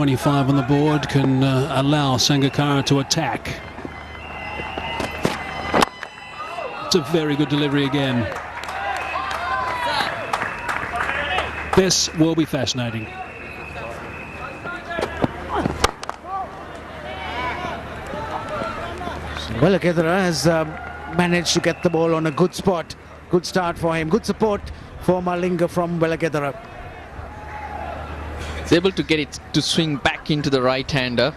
25 on the board can allow Sangakkara to attack. It's a very good delivery again. This will be fascinating. Vellakedara has managed to get the ball on a good spot. Good start for him. Good support for Malinga from Vellakedara. He's able to get it to swing back into the right-hander.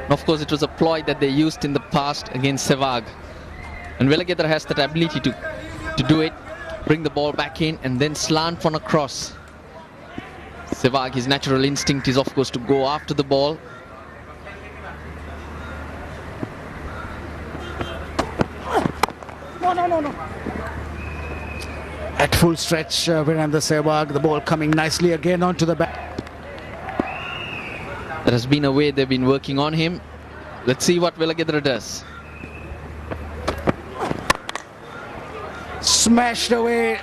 Of course, it was a ploy that they used in the past against Sehwag. And Vellakedara has that ability to do it, bring the ball back in and then slant on a cross. Sehwag, his natural instinct is of course to go after the ball. No. At full stretch, Virender Sehwag, the ball coming nicely again onto the back. That has been a way they've been working on him. Let's see what Vellakedara does. Smashed away.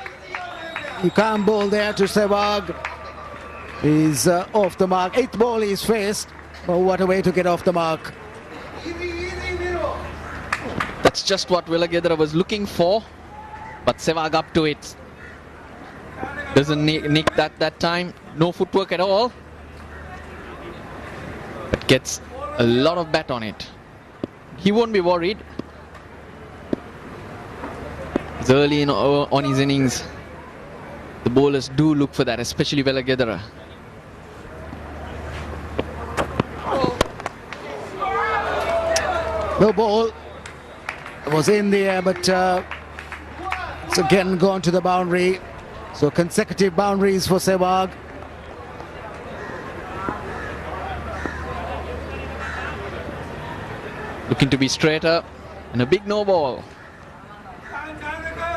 You can't bowl there to Sehwag. He's off the mark. 8th ball he's faced. Oh, what a way to get off the mark. That's just what Vellakedara was looking for. But Sehwag up to it. Doesn't nick that time. No footwork at all. But gets a lot of bat on it. He won't be worried. It's early on his innings. The bowlers do look for that, especially Vellakedara. The ball was in the air, but it's again gone to the boundary. So consecutive boundaries for Sehwag. Looking to be straighter and a big no ball.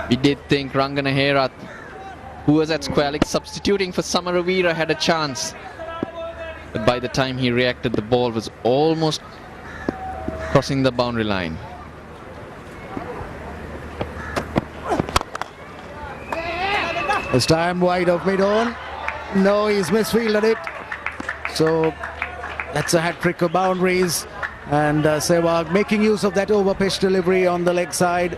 We did think Rangana Herath, who was at square leg substituting for Samaravira, had a chance. But by the time he reacted, the ball was almost crossing the boundary line. This time wide of mid-on. No, he's misfielded it. So that's a hat-trick of boundaries. And Sehwag making use of that over-pitch delivery on the leg side.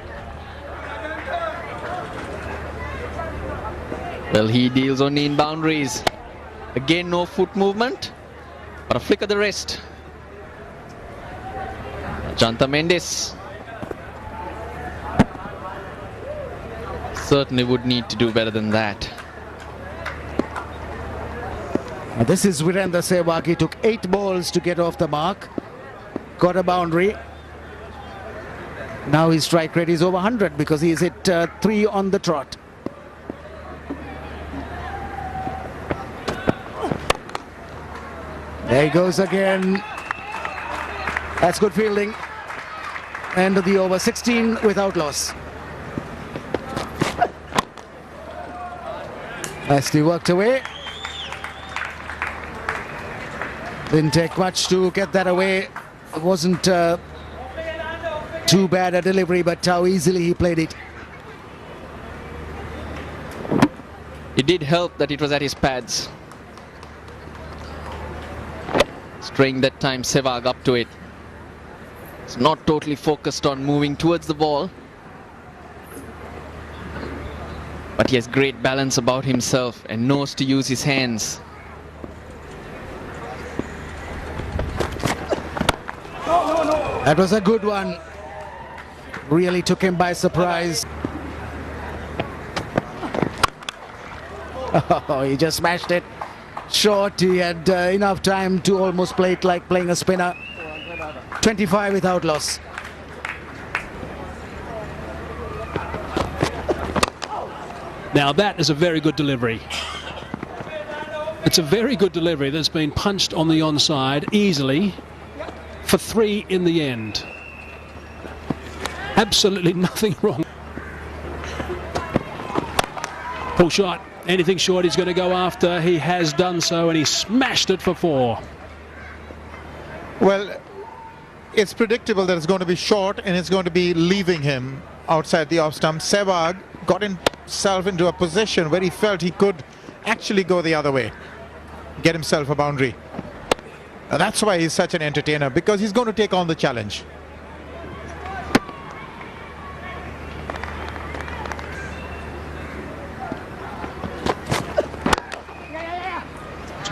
Well, he deals only in boundaries. Again, no foot movement, but a flick of the wrist. Janta Mendes certainly would need to do better than that. Now this is Virender Sehwag. He took 8 balls to get off the mark. Got a boundary. Now his strike rate is over 100 because he's hit 3 on the trot. There he goes again. That's good fielding. End of the over. 16 without loss. Nicely worked away. Didn't take much to get that away. It wasn't too bad a delivery, but how easily he played it. It did help that it was at his pads. Straying that time Sehwag up to it. It's not totally focused on moving towards the ball. But he has great balance about himself and knows to use his hands. That was a good one. Really took him by surprise. Oh, he just smashed it. Short, he had enough time to almost play it like playing a spinner. 25 without loss. Now that is a very good delivery. It's a very good delivery that's been punched on the onside easily for 3 in the end. Absolutely nothing wrong. Pull shot. Anything short he's going to go after. He has done so and he smashed it for 4. Well, it's predictable that it's going to be short and it's going to be leaving him outside the off stump. Sehwag got himself into a position where he felt he could actually go the other way, get himself a boundary. That's why he's such an entertainer, because he's going to take on the challenge.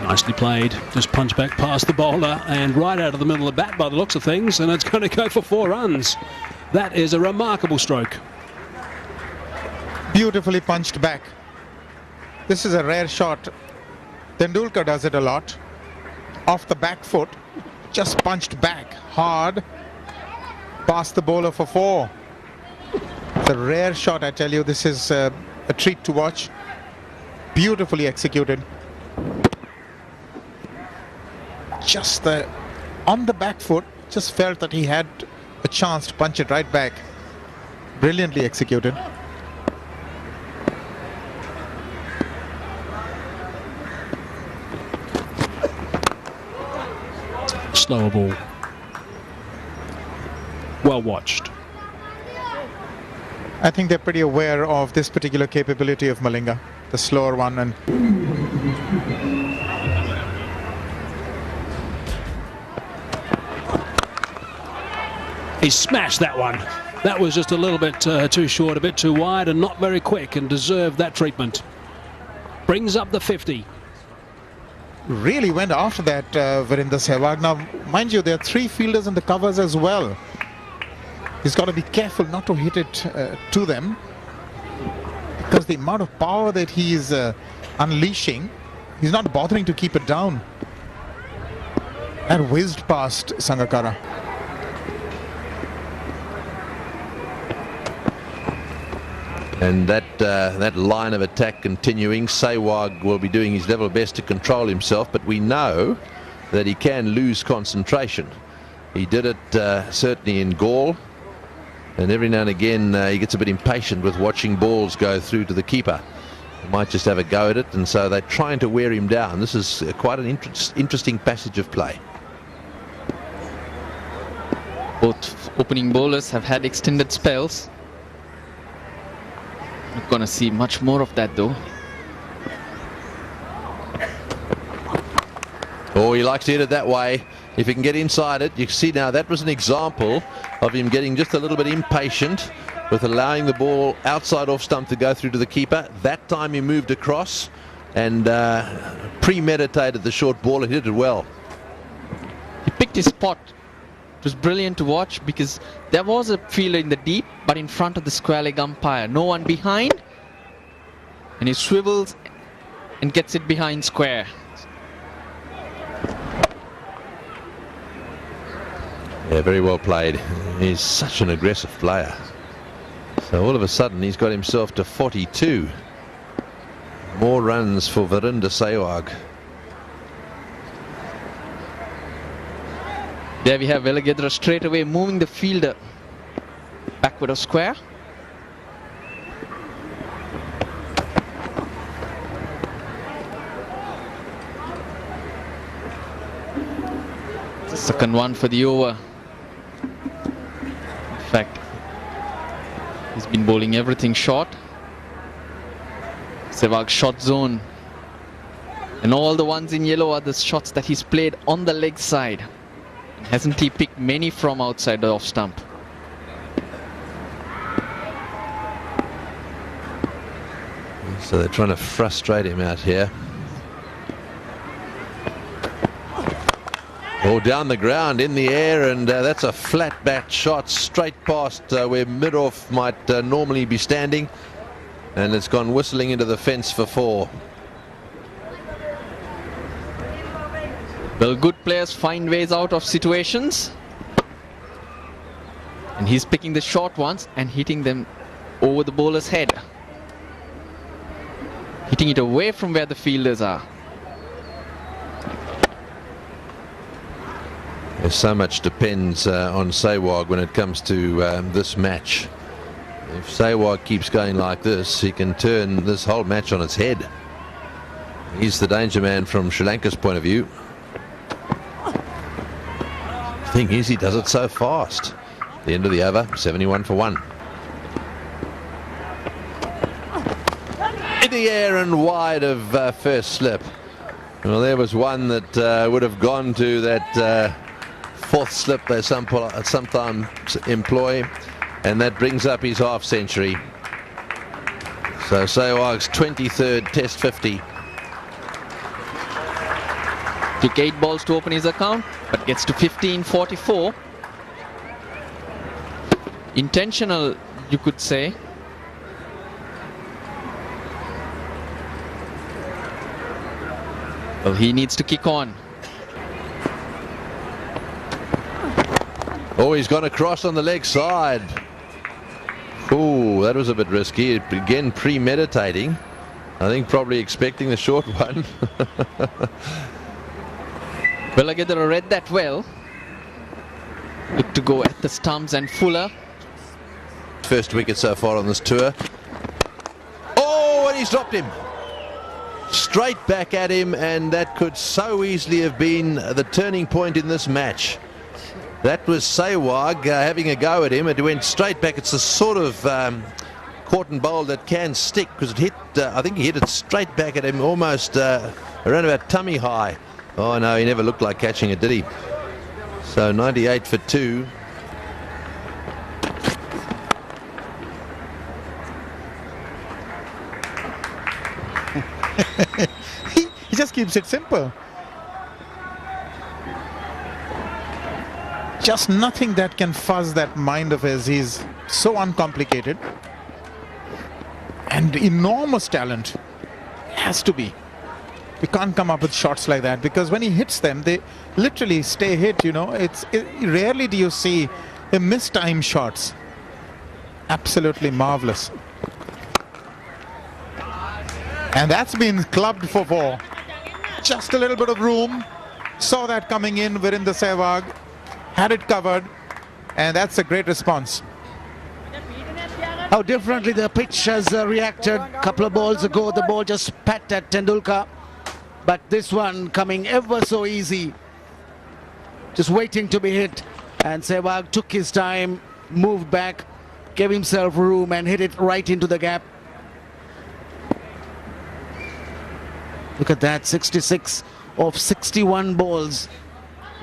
Nicely played. Just punch back past the bowler and right out of the middle of the bat by the looks of things, and it's going to go for 4 runs. That is a remarkable stroke. Beautifully punched back. This is a rare shot. Tendulkar does it a lot. Off the back foot, just punched back hard past the bowler for 4. It's a rare shot, I tell you. This is a treat to watch. Beautifully executed. Just on the back foot, just felt that he had a chance to punch it right back. Brilliantly executed. Slower ball. Well watched. I think they're pretty aware of this particular capability of Malinga, the slower one. And he smashed that one. That was just a little bit too short, a bit too wide, and not very quick, and deserved that treatment. Brings up the 50. really went after that, Virender Sehwag. Now, mind you, there are 3 fielders in the covers as well. He's got to be careful not to hit it to them, because the amount of power that he's unleashing, he's not bothering to keep it down. That whizzed past Sangakkara. And that line of attack continuing. Sehwag will be doing his level best to control himself, but we know that he can lose concentration. He did it certainly in Gaul, and every now and again he gets a bit impatient with watching balls go through to the keeper. He might just have a go at it, and so they're trying to wear him down. This is quite an interesting passage of play. Both opening bowlers have had extended spells. Not going to see much more of that, though. Oh, he likes to hit it that way. If he can get inside it, you can see now that was an example of him getting just a little bit impatient with allowing the ball outside off stump to go through to the keeper. That time he moved across and premeditated the short ball and hit it well. He picked his spot. It was brilliant to watch because there was a fielder in the deep, but in front of the square leg umpire. No one behind. And he swivels and gets it behind square. Yeah, very well played. He's such an aggressive player. So all of a sudden he's got himself to 42. More runs for Virender Sehwag. There we have Vellagendra straight away moving the fielder backward of square. The second one for the over. In fact, he's been bowling everything short. Sehwag shot zone. And all the ones in yellow are the shots that he's played on the leg side. Hasn't he picked many from outside the off stump? So they're trying to frustrate him out here. Oh, down the ground, in the air, and that's a flat bat shot straight past where mid-off might normally be standing, and it's gone whistling into the fence for 4. Well, good players find ways out of situations. And he's picking the short ones and hitting them over the bowler's head. Hitting it away from where the fielders are. So much depends on Sehwag when it comes to this match. If Sehwag keeps going like this, he can turn this whole match on its head. He's the danger man from Sri Lanka's point of view. Thing is, he does it so fast. The end of the over, 71 for 1. In the air and wide of first slip. Well, there was one that would have gone to that fourth slip they sometimes employ, and that brings up his half century. So Sehwag's 23rd Test 50. Took 8 balls to open his account, but gets to 15.44. Intentional, you could say. Well, he needs to kick on. Oh, he's gone across on the leg side. Oh, that was a bit risky. Again, premeditating. I think probably expecting the short one. Virender read that well. Look to go at the stumps, and Fuller. First wicket so far on this tour. Oh, and he's dropped him. Straight back at him, and that could so easily have been the turning point in this match. That was Sehwag having a go at him. It went straight back. It's the sort of caught and bowled that can stick, because it hit, I think he hit it straight back at him, almost around about tummy high. Oh no, he never looked like catching it, did he? So 98 for 2. He just keeps it simple. Just nothing that can fuzz that mind of his. He's so uncomplicated. And enormous talent. Has to be. We can't come up with shots like that, because when he hits them, they literally stay hit, you know. Rarely do you see him miss-time shots. Absolutely marvelous. And that's been clubbed for 4. Just a little bit of room. Saw that coming in. Virender Sehwag had it covered, and that's a great response. How differently the pitch has reacted. A couple of balls ago, the ball just spat at Tendulkar. But this one coming ever so easy. Just waiting to be hit. And Sehwag took his time, moved back, gave himself room, and hit it right into the gap. Look at that, 66 of 61 balls.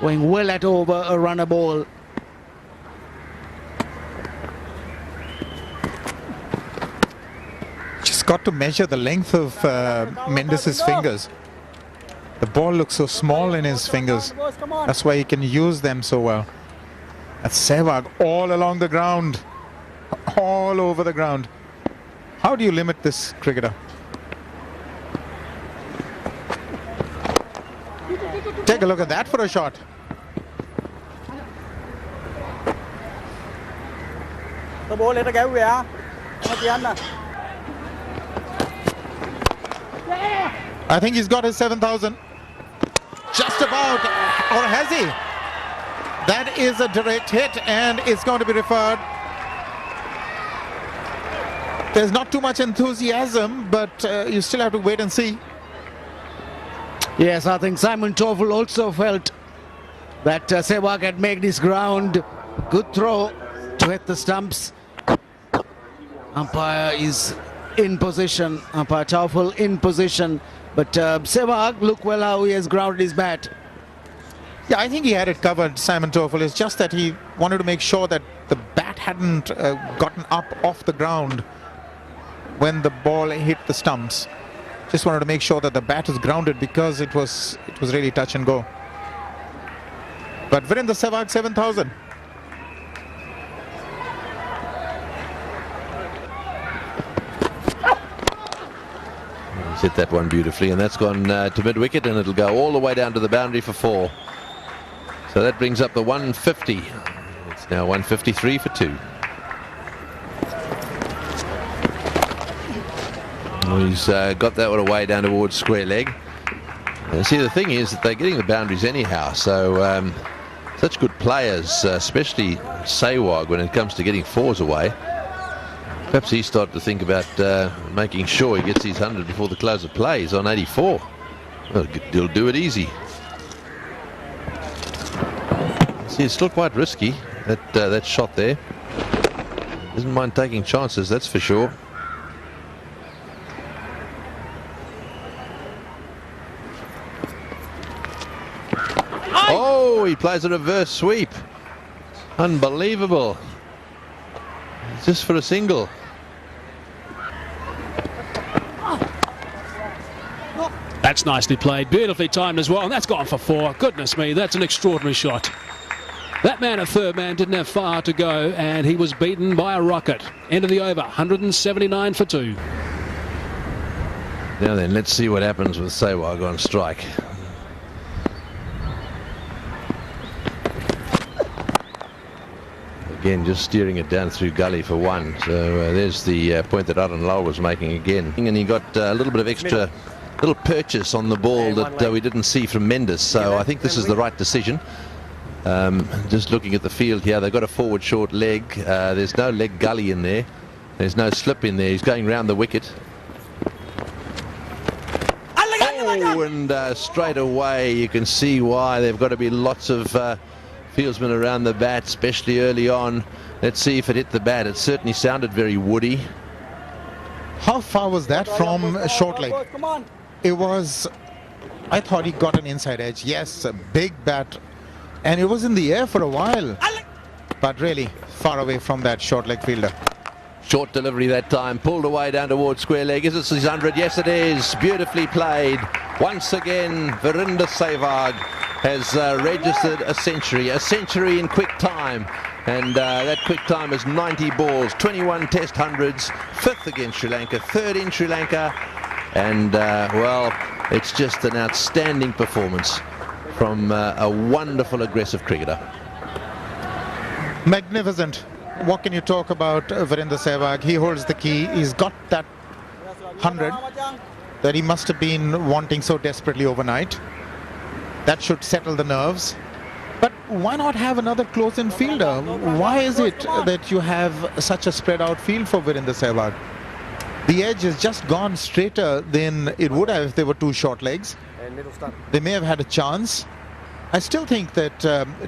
Going well at over a runner ball. Just got to measure the length of Mendis's fingers. The ball looks so small in his fingers. That's why he can use them so well. That's Sehwag all along the ground. All over the ground. How do you limit this cricketer? Take a look at that for a shot. I think he's got his 7,000. Just about. Or has he? That is a direct hit, and it's going to be referred. There's not too much enthusiasm, but you still have to wait and see. Yes, I think Simon Toffel also felt that Sehwag had made his ground. Good throw to hit the stumps. Umpire is in position. Umpire Toffel in position. But Sehwag, look well how he has grounded his bat. Yeah, I think he had it covered, Simon Toffel. It's just that he wanted to make sure that the bat hadn't gotten up off the ground when the ball hit the stumps. Just wanted to make sure that the bat is grounded, because it was really touch and go. But Virender Sehwag, 7,000. He's hit that one beautifully, and that's gone to mid-wicket, and it'll go all the way down to the boundary for 4. So that brings up the 150. It's now 153 for 2. Well, he's got that one away down towards square leg. And see, the thing is that they're getting the boundaries anyhow, so such good players, especially Sehwag, when it comes to getting 4s away. Perhaps he started to think about making sure he gets his 100 before the close of play. He's on 84. Well, he'll do it easy. See, it's still quite risky, that shot there. Doesn't mind taking chances, that's for sure. Oh, he plays a reverse sweep. Unbelievable. Just for a single. That's nicely played, beautifully timed as well, and that's gone for 4. Goodness me, that's an extraordinary shot. That man at third man didn't have far to go, and he was beaten by a rocket. End of the over, 179 for 2. Now then, let's see what happens with Sehwag on strike. Again, just steering it down through gully for 1. So there's the point that Aaron Lal was making again. And he got a little bit of extra, little purchase on the ball that we didn't see from Mendes. So I think this is the right decision. Just looking at the field here, they've got a forward short leg. There's no leg gully in there. There's no slip in there. He's going round the wicket. Oh, and straight away you can see why they've got to be lots of fieldsmen around the bat, especially early on. Let's see if it hit the bat. It certainly sounded very woody. How far was that from short leg? It was, I thought he got an inside edge. Yes, a big bat. And it was in the air for a while. But really far away from that short leg fielder. Short delivery that time, pulled away down towards square leg. Is it 600? Yes, it is. Beautifully played. Once again, Virender Sehwag has registered a century in quick time. And that quick time is 90 balls, 21 test hundreds, 5th against Sri Lanka, 3rd in Sri Lanka. And, well, it's just an outstanding performance from a wonderful aggressive cricketer. Magnificent. What can you talk about Virender Sehwag? He holds the key. He's got that 100 that he must have been wanting so desperately overnight. That should settle the nerves. But why not have another close-in fielder? Why is it that you have such a spread out field for Virender Sehwag? The edge has just gone straighter than it would have if there were 2 short legs. They may have had a chance. I still think that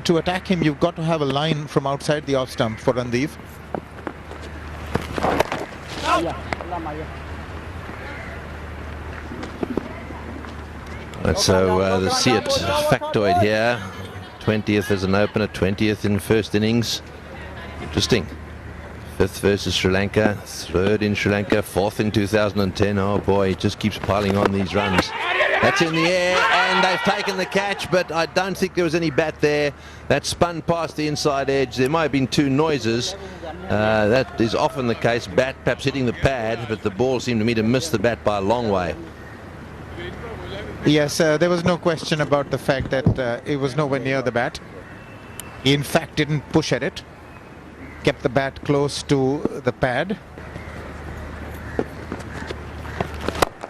to attack him, you've got to have a line from outside the off stump for Randeep. So the see it factoid here. 20th as an opener, 20th in first innings. Interesting. 5th versus Sri Lanka, 3rd in Sri Lanka, 4th in 2010. Oh boy, he just keeps piling on these runs. That's in the air, and they've taken the catch, but I don't think there was any bat there. That spun past the inside edge. There might have been 2 noises. That is often the case. Bat perhaps hitting the pad, but the ball seemed to me to miss the bat by a long way. Yes, there was no question about the fact that it was nowhere near the bat. He in fact didn't push at it. Kept the bat close to the pad.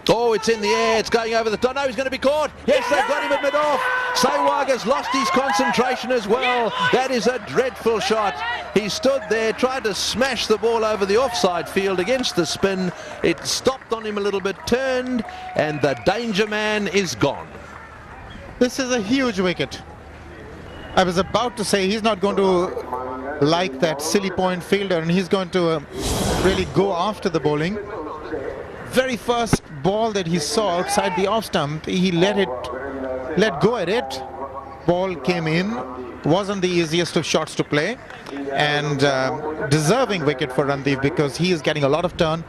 Oh, it's in the air, it's going over the top. No, he's going to be caught. Yes, they've got him at mid-off. Sehwag has lost his concentration as well. That is a dreadful shot. He stood there, tried to smash the ball over the offside field against the spin. It stopped on him a little bit, turned, and the danger man is gone. This is a huge wicket. I was about to say he's not going to like that silly point fielder, and he's going to really go after the bowling. Very first ball that he saw outside the off stump, he let go at it. Ball came in. Wasn't the easiest of shots to play, and deserving wicket for Randeep because he is getting a lot of turn.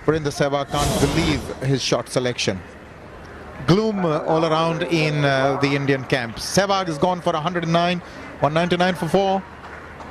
Virender Sehwag can't believe his shot selection. Gloom all around in the Indian camp. Sehwag is gone for 109, 199 for 4.